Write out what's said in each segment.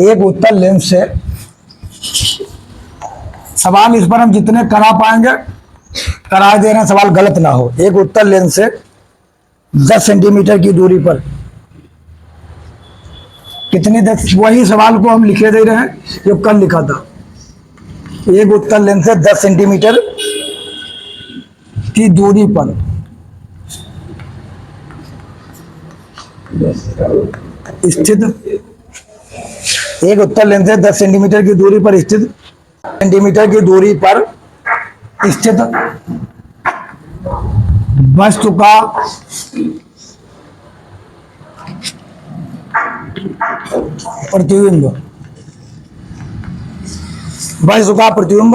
एक उत्तल लेंस से सवाल इस पर हम जितने करा पाएंगे करा दे रहे हैं, सवाल गलत ना हो। एक उत्तल लेंस से 10 सेंटीमीटर की दूरी पर कितनी, वही सवाल को हम लिखे दे रहे हैं जो कल लिखा था। एक उत्तल लेंस से 10 सेंटीमीटर की दूरी पर स्थित, एक उत्तल लेंस से 10 सेंटीमीटर की दूरी पर स्थित, सेंटीमीटर की दूरी पर स्थित वस्तु का प्रतिबिंब, वस्तु का प्रतिबिंब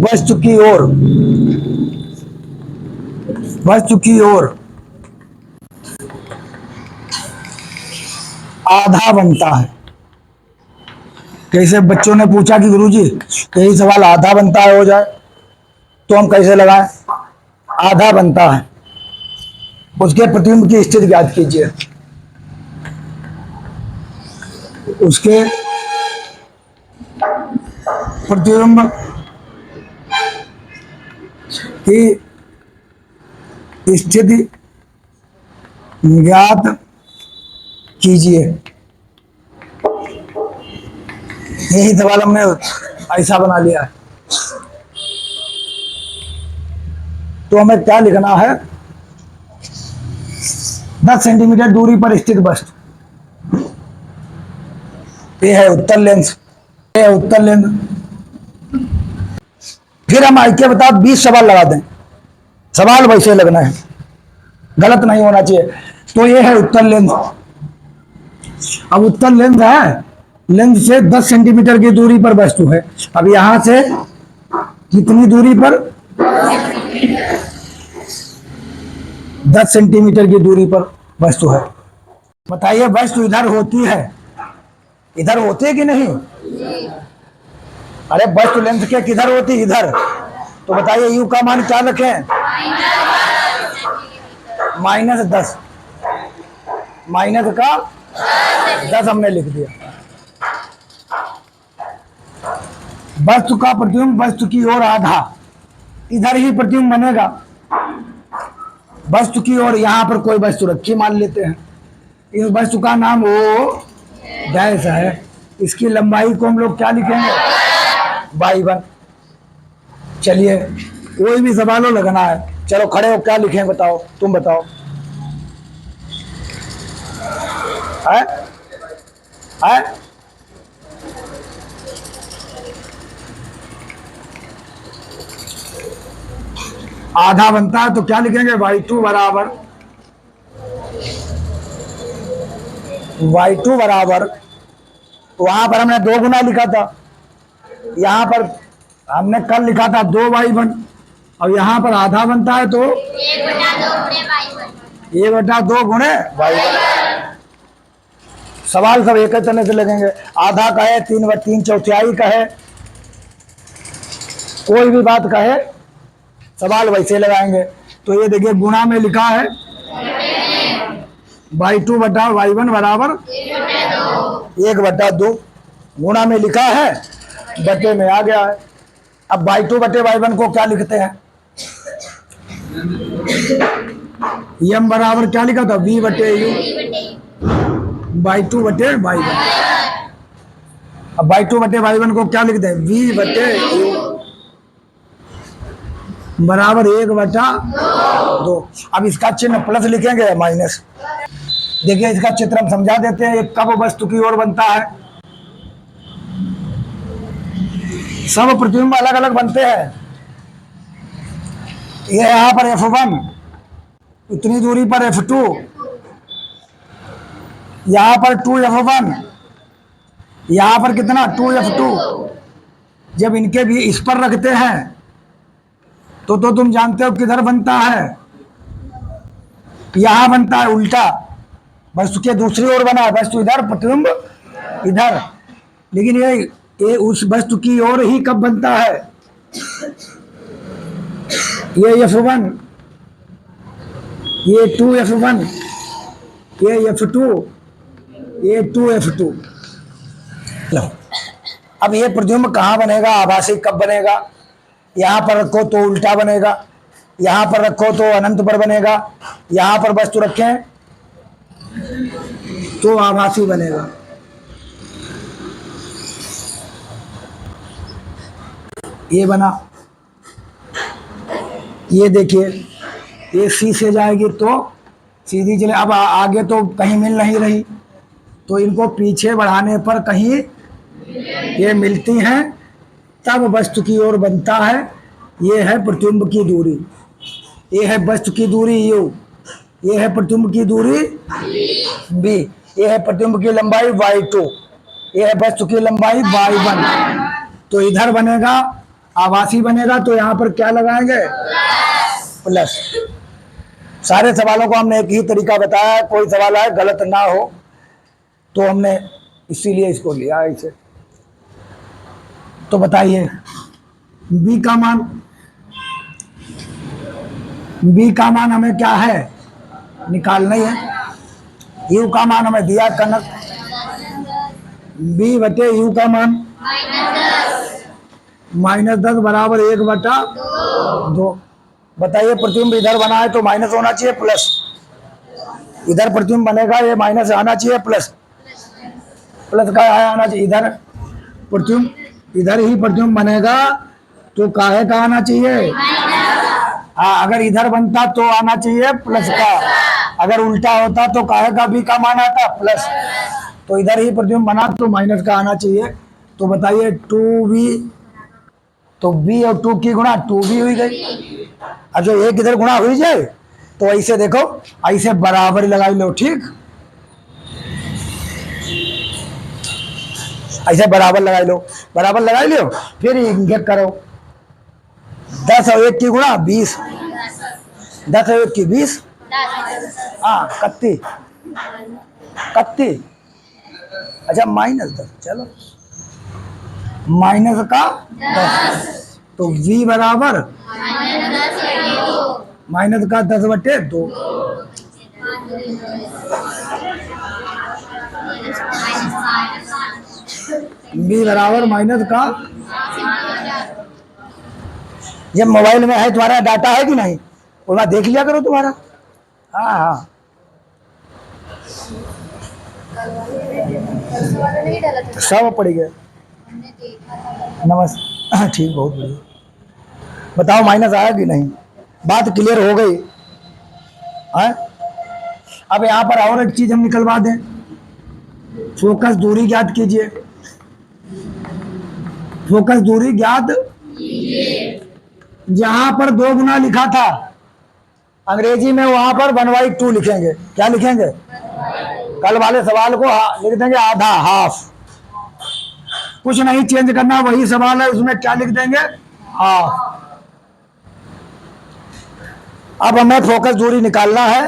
वस्तु की ओर आधा बनता है। कैसे बच्चों ने पूछा कि गुरुजी यही सवाल आधा बनता है हो जाए तो हम कैसे लगाएं? आधा बनता है, उसके प्रतिबिंब की स्थिति ज्ञात कीजिए। उसके प्रतिबिंब की स्थिति ज्ञात कीजिए। यही सवाल हमने ऐसा बना लिया है। तो हमें क्या लिखना है? 10 सेंटीमीटर दूरी पर स्थित वस्तु, ये है उत्तल लेंस, ये है उत्तल लेंस। फिर हम आइए बता 20 सवाल लगा दें, सवाल वैसे लगना है, गलत नहीं होना चाहिए। तो ये है उत्तल लेंस। अब उत्तल लेंस है, लेंस से 10 सेंटीमीटर की दूरी पर वस्तु है। अब यहां से कितनी दूरी पर? 10 सेंटीमीटर की दूरी पर वस्तु है। बताइए वस्तु इधर होती है, इधर होती है कि नहीं? अरे वस्तु लेंस के किधर होती? इधर। तो बताइए यू का मान क्या रखें? -10, माइनस का 10 हमने लिख दिया। वस्तु का प्रतिबिंब वस्तु की ओर आधा, इधर ही प्रतिबिंब बनेगा वस्तु की ओर। यहां पर कोई वस्तु रखी मान लेते हैं, इस वस्तु का नाम ओ डैश है। इसकी लंबाई को हम लोग क्या लिखेंगे? y1। चलिए कोई भी सवाल हो लगना है। चलो खड़े हो, क्या लिखें बताओ, तुम बताओ। है? है? आधा बनता है तो क्या लिखेंगे? y2 बराबर वहां पर हमने 2 गुना लिखा था, यहां पर हमने कल लिखा था 2y1। और यहां पर आधा बनता है तो 1/2 गुणे y1। सवाल सब एक तरह से लगेंगे। आधा कहे, 3 चौथाई कहे, कोई भी बात कहे, सवाल वैसे लगाएंगे। तो ये देखिए गुणा में लिखा है y2 बटा y1 बराबर 1/2। गुणा में लिखा है, बटे में आ गया है। अब y2 बटे y1 को क्या लिखते हैं? m बराबर क्या लिखा था? v बटे u, y2 बटे y1। अब y2 बटे y1 को क्या लिखते हैं? v बटे u बराबर 1/2। अब इसका चिन्ह प्लस लिखेंगे माइनस। देखिए इसका चित्र हम समझा देते हैं। एक कब वस्तु की ओर बनता है? सब प्रतिबिंब अलग अलग बनते हैं। ये यहां पर F1, इतनी दूरी पर F2, यहां पर 2F1, यहां पर कितना? 2F2। जब इनके भी इस पर रखते हैं तो तुम जानते हो किधर बनता है? यहां बनता है, उल्टा वस्तु के दूसरी ओर बना है। वस्तु इधर, प्रतिबिंब इधर। लेकिन ये उस वस्तु की ओर ही कब बनता है? ये F1, ये 2F1, ये F2, ये 2F2। लो, अब ये प्रतिबिंब कहाँ बनेगा, आभासी कब बनेगा? यहाँ पर रखो तो उल्टा बनेगा, यहाँ पर रखो तो अनंत पर बनेगा, यहाँ पर वस्तु रखें तो आभासी बनेगा। ये बना, ये देखिए, ये सी से जाएगी तो सीधी चले। अब आगे तो कहीं मिल नहीं रही, तो इनको पीछे बढ़ाने पर कहीं ये मिलती हैं, तब वस्तु की ओर बनता है। ये है प्रतिबिंब की दूरी, ये है वस्तु की दूरी u, ये है प्रतिबिंब की दूरी b, ये है प्रतिबिंब की लंबाई y2, ये है वस्तु की लंबाई y1। तो इधर बनेगा आभासी बनेगा, तो यहाँ पर क्या लगाएंगे? प्लस। सारे सवालों को हमने एक ही तरीका बताया, कोई सवाल आए गलत ना हो तो हमने इसीलिए इसको लिया इसे। तो बताइए b का मान, b का मान हमें क्या है, निकालना ही है। u का मान हमें दिया कनक, b बटे u का मान -10 बराबर 1/2। बताइए प्रतिबिंब इधर बना है तो माइनस होना चाहिए प्लस, इधर प्रतिबिंब बनेगा ये माइनस आना चाहिए प्लस, प्लस का आना चाहिए। इधर प्रतिबिंब, इधर ही प्रतिबिंब बनेगा तो काहे का आना चाहिए? हाँ, अगर इधर बनता तो आना चाहिए प्लस का, अगर उल्टा होता तो काहे का b का मान आता प्लस। तो इधर ही प्रतिबिंब बना तो माइनस का आना चाहिए। तो बताइए 2b, तो b और 2 की गुणा 2b हुई गई। अब जो एक इधर गुणा हुई जाए तो ऐसे देखो, ऐसे बराबर लगाई लो, ठीक, ऐसे बराबर लगाई लो, बराबर लगाई लो, फिर इंजेक्ट करो। 10 और 1 की गुणा 20, 10 और 1 की 20, हाँ 31, अच्छा -10, चलो माइनस का 10, तो v बराबर माइनस का 10/2। b बराबर माइनस का, ये मोबाइल में है तुम्हारा डाटा है कि नहीं, वो बात देख लिया करो तुम्हारा। हाँ हाँ, सब पड़ गया। नमस्ते, ठीक, बहुत बढ़िया। बताओ माइनस आया कि नहीं, बात क्लियर हो गई है? अब यहाँ पर और एक चीज हम निकलवा दें, फोकस दूरी ज्ञात कीजिए। फोकस दूरी ज्ञात, जहां पर 2 गुना लिखा था अंग्रेजी में, वहां पर 1/2 लिखेंगे। क्या लिखेंगे? कल वाले सवाल को लिख देंगे आधा, हाफ, कुछ नहीं चेंज करना, वही सवाल है, उसमें क्या लिख देंगे? हाफ। अब हमें फोकस दूरी निकालना है,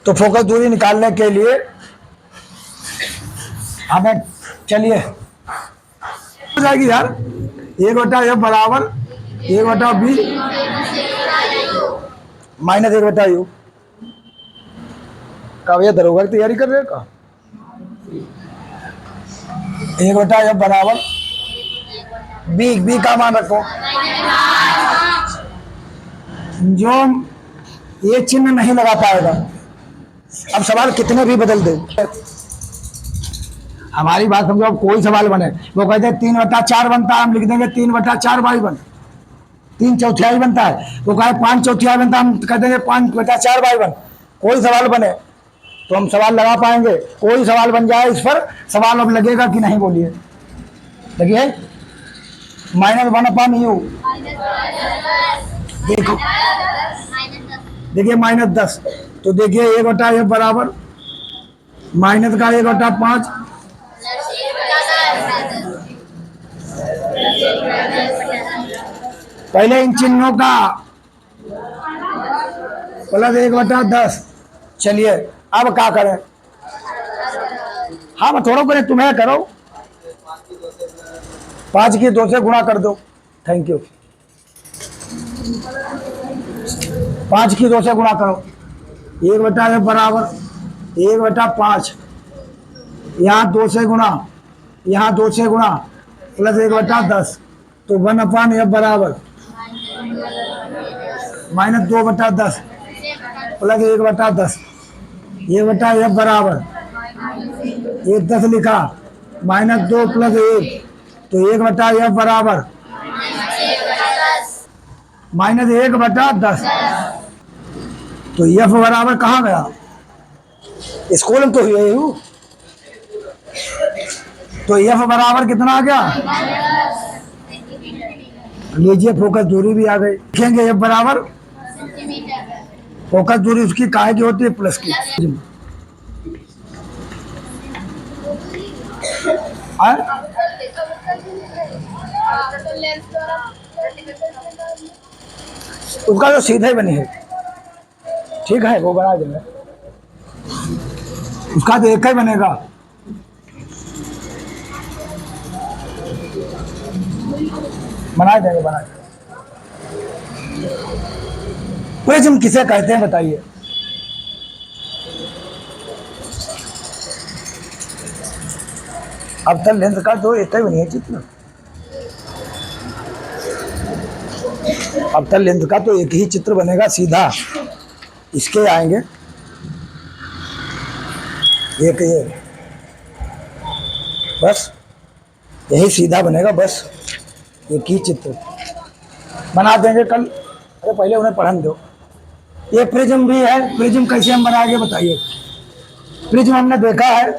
तो फोकस दूरी निकालने के लिए हमें, चलिए हो जाएगी यार, 1/f बराबर 1/b माइनस 1/u। कब ये दरोगा की तैयारी कर रहे का? 1/f बराबर b का मान रखो, जो ये चिन्ह नहीं लगा पाएगा। अब सवाल कितने भी बदल दे, हमारी बात समझो। अब कोई सवाल बने, वो कहते हैं 3/4 बनता है, हम लिख देंगे 3/4/y1, 3/4 बनता है, वो कहे 5/4 बनता है, हम कह देंगे 5/4/y1। कोई सवाल बने तो हम सवाल लगा पाएंगे, कोई सवाल बन जाए इस पर सवाल अब लगेगा कि नहीं, बोलिए। देखिए -1/u, देखो देखिए -10, तो देखिए 1/f बराबर माइनस का 1/5, पहले इन चिन्हों का प्लस 1/10। चलिए अब क्या करें? हाँ, मैं थोड़ा करें, तुम्हें करो, 5 की 2 से गुणा कर दो, थैंक यू। 5 की 2 से गुणा करो, 1/f बराबर 1/5, यहाँ 2 से गुणा यहाँ 2 से गुणा प्लस 1/10, तो 1/f बराबर -2/10 प्लस 1/10, 1/f बराबर 1/10 लिखा, -2 प्लस 1, तो 1/f बराबर -1/10। तो f बराबर कहाँ गया? स्कूल में तो यही हूँ। तो f बराबर कितना आ गया? लीजिए फोकस दूरी भी आ गई। लिखेंगे f बराबर, फोकस दूरी उसकी काहे की होती है? प्लस की। उसका जो सीधे बनी है, ठीक है, वो बना देंगे। उसका तो एक ही बनेगा। बना देंगे, बना देंगे। प्रिज्म किसे कहते हैं बताइए? अब तक लेंस का तो एक ही बनी है चित्र। अब तक लेंस का तो एक ही चित्र बनेगा सीधा। इसके आएंगे एक ये, बस यही सीधा बनेगा, बस एक ही चित्र बना देंगे कल। अरे पहले उन्हें पढ़न दो। ये प्रिज्म भी है। प्रिज्म कैसे हम बनाएंगे बताइए? प्रिज्म हमने देखा है,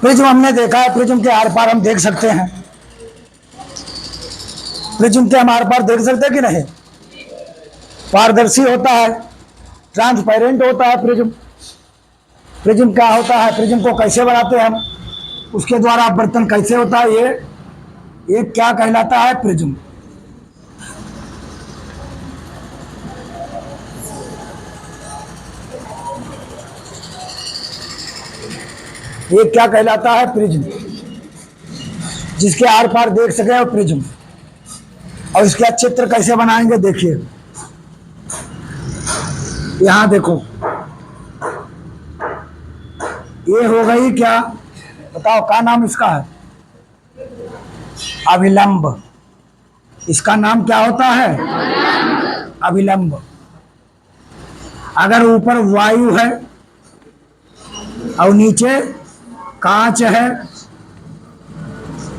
प्रिज्म हमने देखा है। प्रिज्म के आर पार हम देख सकते हैं। प्रिज्म के हम आर पार देख सकते हैं कि नहीं? पारदर्शी होता है, ट्रांसपेरेंट होता है प्रिज्म। प्रिज्म क्या होता है? प्रिज्म को कैसे बनाते हैं हम? उसके द्वारा बर्तन कैसे होता है? ये क्या कहलाता है? प्रिज्म। ये क्या कहलाता है? प्रिज्म। जिसके आर पार देख सके वो प्रिज्म। और इसका चित्र कैसे बनाएंगे देखिए। यहां देखो, ये हो गई क्या? बताओ क्या नाम इसका है? अभिलंब। इसका नाम क्या होता है? अभिलंब। अगर ऊपर वायु है और नीचे कांच है,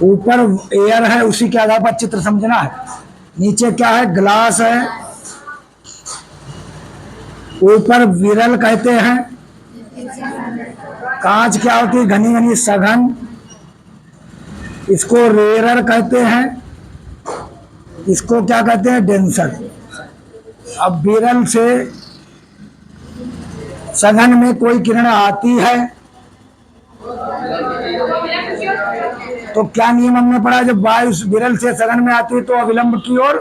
ऊपर एयर है, उसी के आधार पर चित्र समझना है। नीचे क्या है? ग्लास है, ऊपर विरल कहते हैं। कांच क्या होती है? घनी घनी सघन, इसको रेयर कहते हैं। इसको क्या कहते हैं? डेंसर। अब विरल से सघन में कोई किरण आती है तो क्या नियम हमने पढ़ा? जब वायु विरल से सघन में आती है तो अविलंब की ओर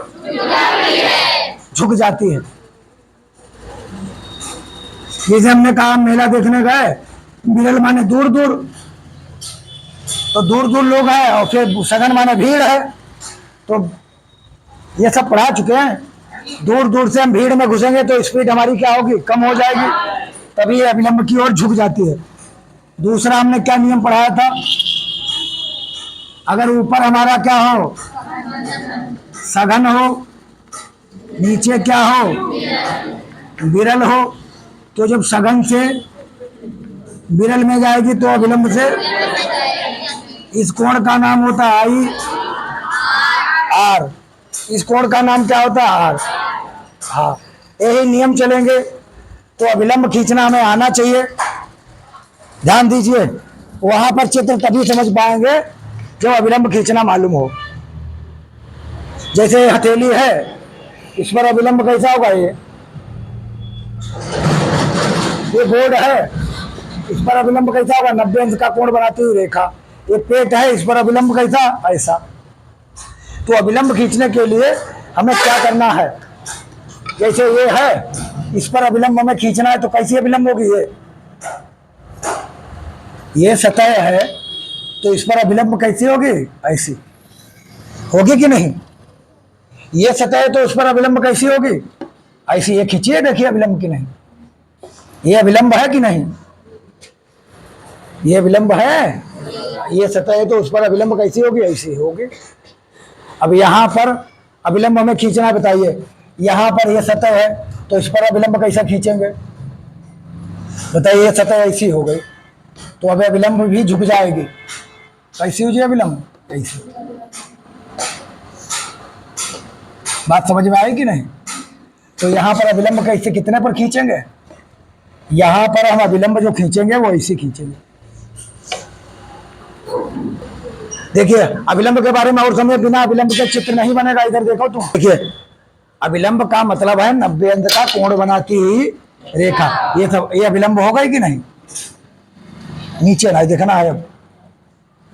झुक जाती है। जैसे हमने कहा मेला देखने गए, विरल माने दूर दूर, तो दूर दूर लोग हैं, और फिर सघन माने भीड़ है। तो ये सब पढ़ा चुके हैं। दूर दूर से हम भीड़ में घुसेंगे तो स्पीड हमारी क्या होगी? कम हो जाएगी, तभी अविलंब की ओर झुक जाती है। दूसरा हमने क्या नियम पढ़ाया था? अगर ऊपर हमारा क्या हो? सघन हो, नीचे क्या हो? विरल हो, तो जब सघन से विरल में जाएगी तो अविलंब से, इस कोण का नाम होता है आई आर। इस कोण का नाम क्या होता है? आर। हाँ, यही नियम चलेंगे तो अविलंब खींचना हमें आना चाहिए। ध्यान दीजिए, वहां पर चित्र तभी समझ पाएंगे जब अविलंब खींचना मालूम हो। जैसे हथेली है, इस पर अविलंब कैसा होगा? ये बोर्ड है, इस पर अविलंब कैसा होगा? 90 अंश का कोण बनाती हुई रेखा। ये पेट है, इस पर अविलंब कैसा? ऐसा। तो अविलंब खींचने के लिए हमें क्या करना है? जैसे ये है, इस पर अविलंब हमें खींचना है तो कैसी अविलंब होगी? ये सतह है तो इस पर अविलंब कैसी होगी? ऐसी होगी कि नहीं? ये सतह है तो उस पर अविलंब कैसी होगी? ऐसी। ये खींचिए, देखिए अविलंब की नहीं। ये अविलंब है कि नहीं? ये विलंब है, ये सतह है तो उस पर अविलंब कैसी होगी, ऐसी होगी। अब यहाँ पर अविलंब हमें खींचना है, बताइए। यहाँ पर ये सतह है तो इस पर अविलंब कैसा खींचेंगे, बताइए। ये सतह ऐसी हो गई तो अब अविलंब भी झुक जाएगी। कैसी हो जाए अविलंब, ऐसी। बात समझ में आई कि नहीं? तो यहाँ पर अविलंब कैसे, कितने पर खींचेंगे, यहाँ पर हम अविलंब जो खींचेंगे वो ऐसे खींचेंगे। देखिए अविलंब के बारे में और समझे, बिना अविलंब के चित्र नहीं बनेगा। इधर देखो तुम, देखिए अविलंब का मतलब है 90 अंश का कोण बनाती हुई रेखा। ये सब ये अविलंब होगा कि नहीं, नीचे नहीं देखना है। अब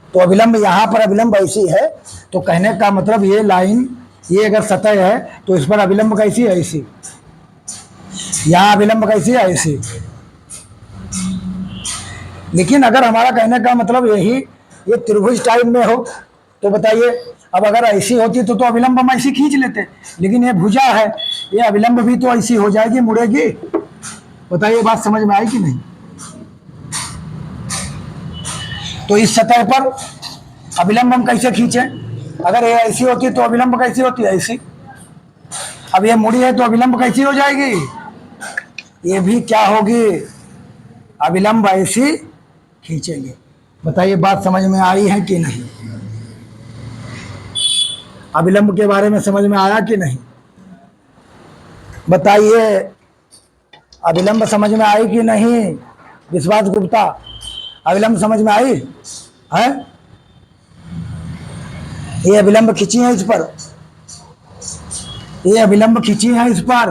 तो अविलंब, यहाँ पर अविलंब ऐसी है तो कहने का मतलब ये लाइन, ये अगर सतह है तो इस पर अविलंब कैसी है, ऐसी। यहाँ अविलंब कैसी है, ऐसी। लेकिन अगर हमारा कहने का मतलब यही ये त्रिभुज टाइप में हो तो बताइए, अब अगर ऐसी होती तो अविलंब हम ऐसी खींच लेते, लेकिन ये भुजा है, ये अविलंब भी तो ऐसी हो जाएगी, मुड़ेगी। बताइए बात समझ में आई कि नहीं? तो इस सतह पर अविलंब हम कैसे खींचे, अगर ये ऐसी होती तो अविलंब कैसी होती, ऐसी। अब ये मुड़ी है तो अविलंब कैसी हो जाएगी, ये भी क्या होगी, अविलंब ऐसी खींचेंगे। बताइए बात समझ में आई है कि नहीं? अविलंब के बारे में समझ में आया कि नहीं, बताइए। अविलंब समझ में आई कि नहीं, विश्वास गुप्ता? अविलंब समझ में आई है? ये अविलंब खींची है इस पर, ये अविलंब खींची है इस पर।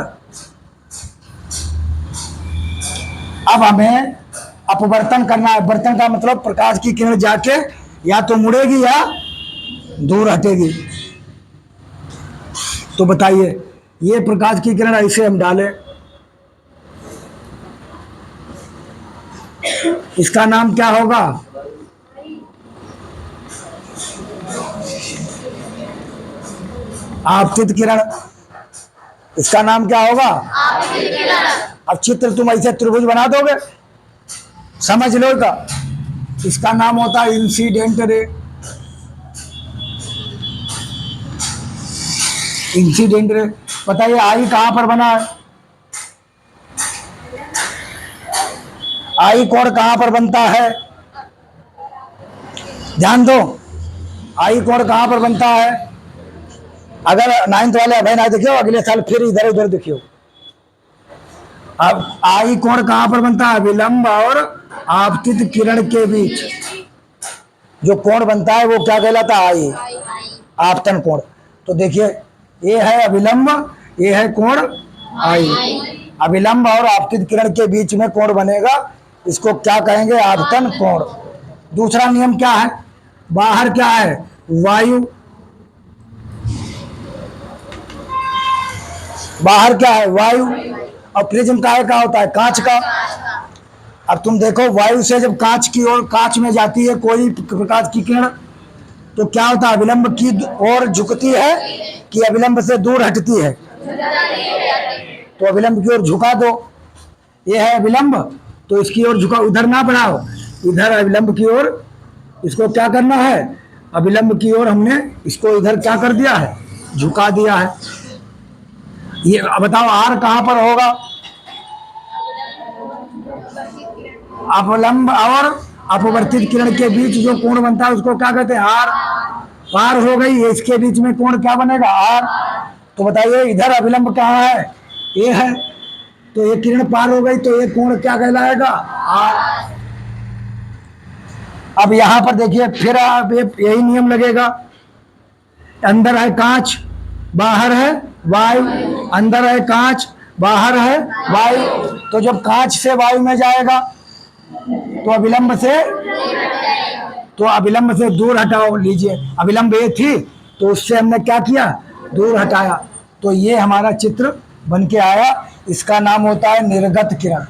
अब हमें अपवर्तन करना है। अपवर्तन का मतलब प्रकाश की किरण जाके या तो मुड़ेगी या दूर हटेगी। तो बताइए, ये प्रकाश की किरण ऐसे हम डालें, इसका नाम क्या होगा, आपतित किरण। इसका नाम क्या होगा, आपतित किरण। अब चित्र तुम ऐसे त्रिभुज बना दोगे, समझ लो का, इसका नाम होता है इंसिडेंट रे। इंसिडेंट रे, बताइए आई कहां पर बना है, आई कोण कहां पर बनता है, ध्यान दो। आई कोण कहां पर बनता है, अगर 9th वाले अभय ना देखियो, अगले साल फिर इधर उधर देखियो। अब आई कोण कहां पर बनता है, विलंब और आपतित किरण के बीच जो कोण बनता है वो क्या कहलाता है, आई, आपतन कोण। तो देखिए ये है अविलंब, ये है कोण आई। अविलंब और आपतित किरण के बीच में कोण बनेगा, इसको क्या कहेंगे, आपतन कोण। दूसरा नियम क्या है, बाहर क्या है, वायु, बाहर क्या है, वायु। और प्रिज्म का होता है, कांच का। अब तुम देखो, वायु से जब कांच की ओर, कांच में जाती है कोई प्रकाश की किरण तो क्या होता है, अविलंब की ओर झुकती है कि अविलंब से दूर हटती है, तो अविलंब की ओर झुका दो। ये है अविलंब, तो इसकी ओर झुका, उधर ना बढ़ाओ, इधर अविलंब की ओर। इसको क्या करना है, अविलंब की ओर हमने इसको इधर क्या कर दिया है, झुका दिया है। ये बताओ आर कहां पर होगा, अवलंब और अपवर्तित किरण के बीच जो कोण बनता है उसको क्या कहते हैं, आर। पार हो गई, इसके बीच में कोण क्या बनेगा, आर। तो बताइए इधर अविलंब कहाँ है, ये है, तो ये किरण पार हो गई तो ये कोण क्या कहलाएगा, आर। अब यहां पर देखिए फिर आप यही नियम लगेगा, अंदर है कांच, बाहर है वायु, अंदर है कांच, बाहर है वायु। तो जब कांच से वायु में जाएगा तो अविलंब से दूर हटाओ। लीजिए अविलंब ये थी तो उससे हमने क्या किया, दूर हटाया, तो ये हमारा चित्र बन के आया। इसका नाम होता है निर्गत किरण।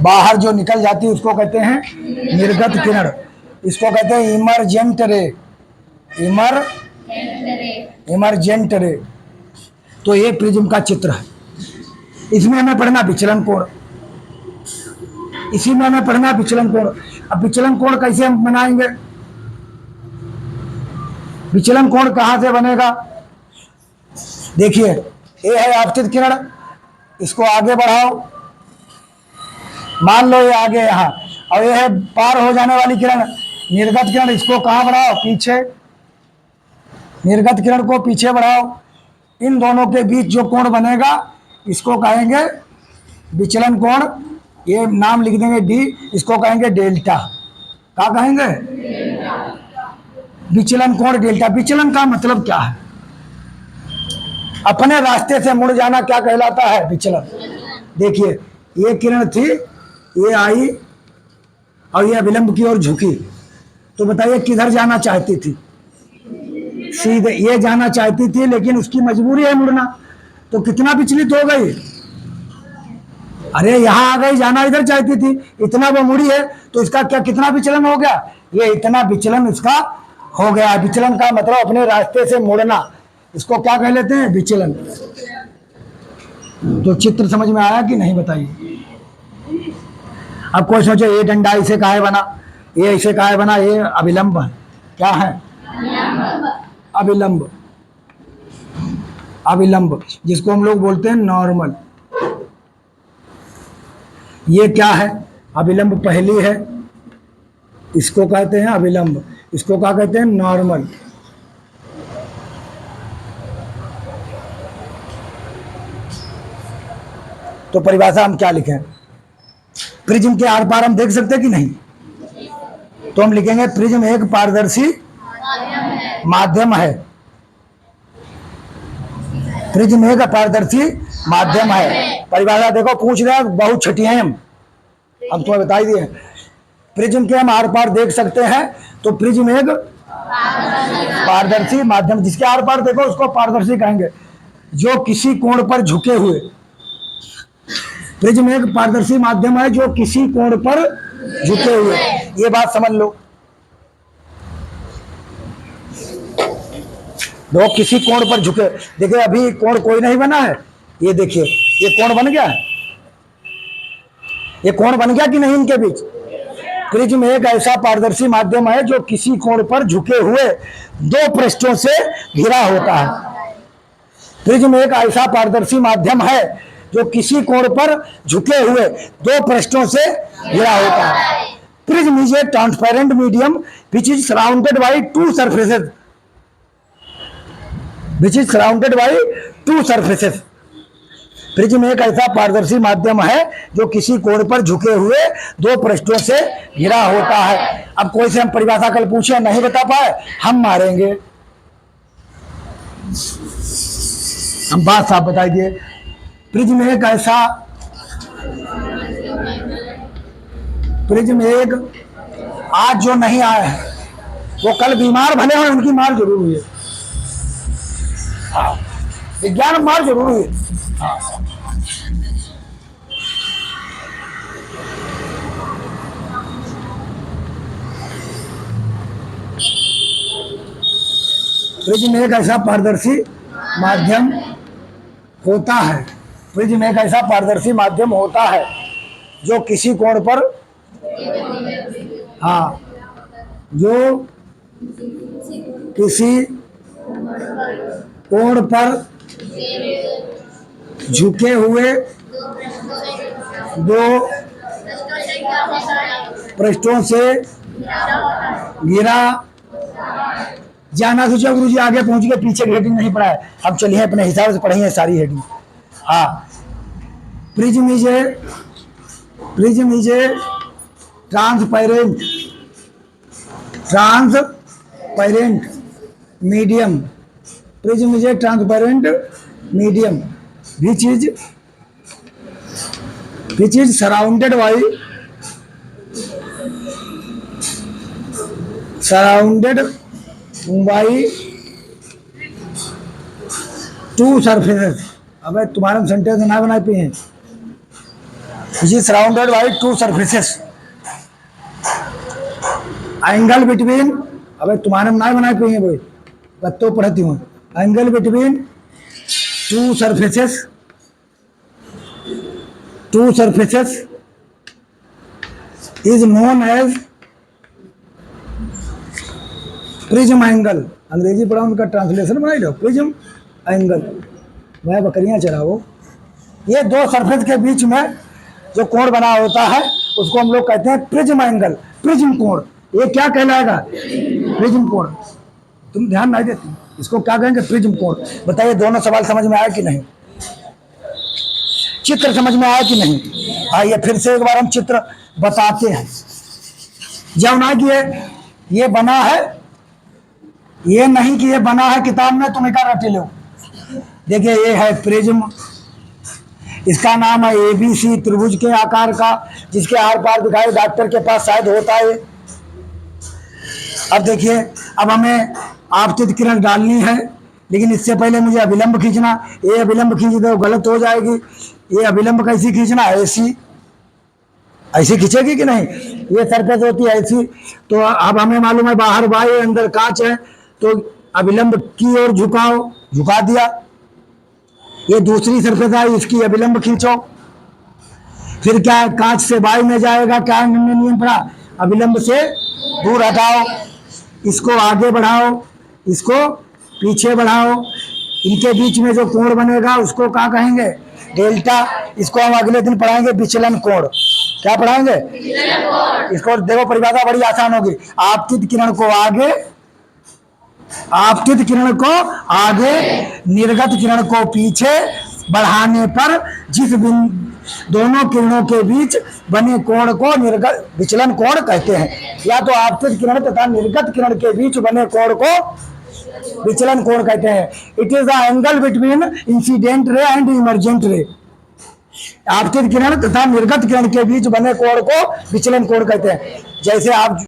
बाहर जो निकल जाती है उसको कहते हैं निर्गत किरण। इसको कहते हैं इमरजेंट रे, इमरजेंट रे। तो ये प्रिज्म का चित्र है। इसमें हमें पढ़ना विचलन कोण। इसी में हमें पढ़ना विचलन कोण। अब विचलन कोण कैसे हम बनाएंगे? विचलन कोण कहां से बनेगा? देखिए, ये है आपतित किरण, इसको आगे बढ़ाओ, मान लो ये आगे यहाँ, और ये है पार हो जाने वाली किरण निर्गत किरण, इसको कहाँ बढ़ाओ? पीछे। निर्गत किरण को पीछे बढ़ाओ। इन दोनों के बीच जो कोण बनेगा इसको कहेंगे विचलन कोण। ये नाम लिख देंगे डी, इसको कहेंगे डेल्टा। क्या कहेंगे? विचलन कोण डेल्टा। विचलन का मतलब क्या है? अपने रास्ते से मुड़ जाना क्या कहलाता है? विचलन। देखिए, ये किरण थी, ये आई और ये विलंब की ओर झुकी, तो बताइए किधर जाना चाहती थी? सीधे। ये जाना चाहती थी लेकिन उसकी मजबूरी है मुड़ना, तो कितना विचलित हो गई? अरे यहां आ गई, जाना इधर चाहती थी, इतना वो मुड़ी है, तो इसका क्या कितना विचलन हो गया? ये इतना विचलन इसका हो गया। विचलन का मतलब अपने रास्ते से मुड़ना, इसको क्या कह लेते हैं? विचलन। तो चित्र समझ में आया कि नहीं बताइए? अब कोई सोचे ये डंडा ऐसे काहे बना, ये ऐसे काहे बना? ये अभिलंब है। क्या है? अभिलंब। अभिलंब जिसको हम लोग बोलते हैं नॉर्मल। ये क्या है? अभिलंब पहली है, इसको कहते हैं अभिलंब, इसको क्या कहते हैं? नॉर्मल। तो परिभाषा हम क्या लिखें? प्रिज्म के आर पार हम देख सकते हैं कि नहीं? तो हम लिखेंगे प्रिज्म एक पारदर्शी माध्यम है। प्रिज्म एक पारदर्शी माध्यम है। परिभाषा देखो, पूछ रहे हैं, बहुत छठी है हम तुम्हें बता दिए। प्रिज्म के हम आर पार देख सकते हैं, तो प्रिज्म एक पारदर्शी माध्यम, जिसके आर पार देखो उसको पारदर्शी कहेंगे, जो किसी कोण पर झुके हुए। प्रिज्म एक पारदर्शी माध्यम है जो किसी कोण पर झुके हुए, ये बात समझ लो। वो किसी कोण पर झुके। देखिए अभी कोण कोई नहीं बना है, ये देखिए ये कोण बन गया है, ये कोण बन गया कि नहीं इनके बीच? प्रिज्म एक ऐसा पारदर्शी माध्यम है जो किसी कोण पर झुके हुए दो पृष्ठों से घिरा होता है। प्रिज्म एक ऐसा पारदर्शी माध्यम है जो किसी कोण पर झुके हुए दो पृष्ठों से घिरा होता है। Prism is a transparent medium which is surrounded by two surfaces, which is surrounded by two surfaces. Prism एक ऐसा पारदर्शी माध्यम है जो किसी कोण पर झुके हुए दो पृष्ठों से घिरा होता है। अब कोई से हम परिभाषा कल पूछे नहीं बता पाए, हम मारेंगे। हम बात साफ बताइए। प्रिज्म एक ऐसा, प्रिज्म एक आज जो नहीं आए हैं वो कल बीमार भले हो, उनकी मार जरूर हुई है। हाँ, विज्ञान मार जरूर हुई है। हाँ। प्रिज्म एक ऐसा पारदर्शी माध्यम होता है, प्रिज्म एक ऐसा पारदर्शी माध्यम होता है जो किसी कोण पर, हाँ, जो किसी कोण पर झुके हुए दो पृष्ठों से गिरा जाना। सोचा गुरु जी आगे पहुंच गए, पीछे की हेडिंग नहीं पढ़ा है, अब चलिए अपने हिसाब से पढ़िए सारी हेडिंग। हाँ, prism is a transparent medium, prism is a transparent medium which is surrounded by two surfaces। अबे तुम्हारे सेंटेंस ना बना पे हैं। which is surrounded by two surfaces, angle between, अबे तुम्हारे ना बना पे हैं भाई, बत्तों पढ़ती हूँ। Angle between two surfaces is known as prism angle. अंग्रेजी पढ़ा, उनका ट्रांसलेशन बनाई लो, प्रिज्म एंगल। वह बकरियां चराओ। ये दो सरफेस के बीच में जो कोण बना होता है उसको हम लोग कहते हैं प्रिज्म एंगल, प्रिज्म कोण। ये क्या कहलाएगा? प्रिज्म कोण। तुम ध्यान नहीं देती, इसको क्या कहेंगे? प्रिज्म कोण। बताइए दोनों सवाल समझ में आया कि नहीं? चित्र समझ में आया कि नहीं? आइए फिर से एक बार हम चित्र बताते हैं। जब ना कि ये बना है, ये नहीं कि ये बना है किताब में तुम एक रटे लो। देखिए ये है प्रिज्म, इसका नाम है एबीसी, त्रिभुज के आकार का, जिसके आर पार दिखाई डॉक्टर के पास शायद होता है। अब देखिए, अब हमें आपतित किरण डालनी है, लेकिन इससे पहले मुझे अभिलंब खींचना। ये अभिलंब खींच दो गलत हो जाएगी। ये अभिलंब कैसी खींचना? ऐसी, ऐसी खींचेगी कि नहीं? ये सरफेस होती है ऐसी। तो अब हमें मालूम है बाहर वायु अंदर कांच है, तो अभिलंब की ओर झुकाओ, झुका दिया। ये दूसरी सरफेस आई, इसकी अभिलंब खींचो। फिर क्या है, कांच से वायु में जाएगा, क्या नियम पड़ा? अभिलंब से दूर हटाओ, इसको आगे बढ़ाओ, इसको पीछे बढ़ाओ। इनके बीच में जो कोण बनेगा उसको क्या कहेंगे? डेल्टा। इसको हम अगले दिन पढ़ाएंगे विचलन कोण। क्या पढ़ाएंगे? इसको देखो, परिभाषा बड़ी आसान होगी। आपतित किरण को आगे, आपतित किरण को आगे, निर्गत किरण को पीछे बढ़ाने पर जिस दोनों किरणों के बीच बने कोण को निर्गत विचलन कोण कहते हैं। या तो आपतित किरण तथा निर्गत किरण के बीच बने कोण को विचलन कोण कहते हैं। It is the angle between incident ray and emergent रे। आपतित किरण तथा निर्गत किरण के बीच बने कोण को विचलन कोण कहते हैं। जैसे आप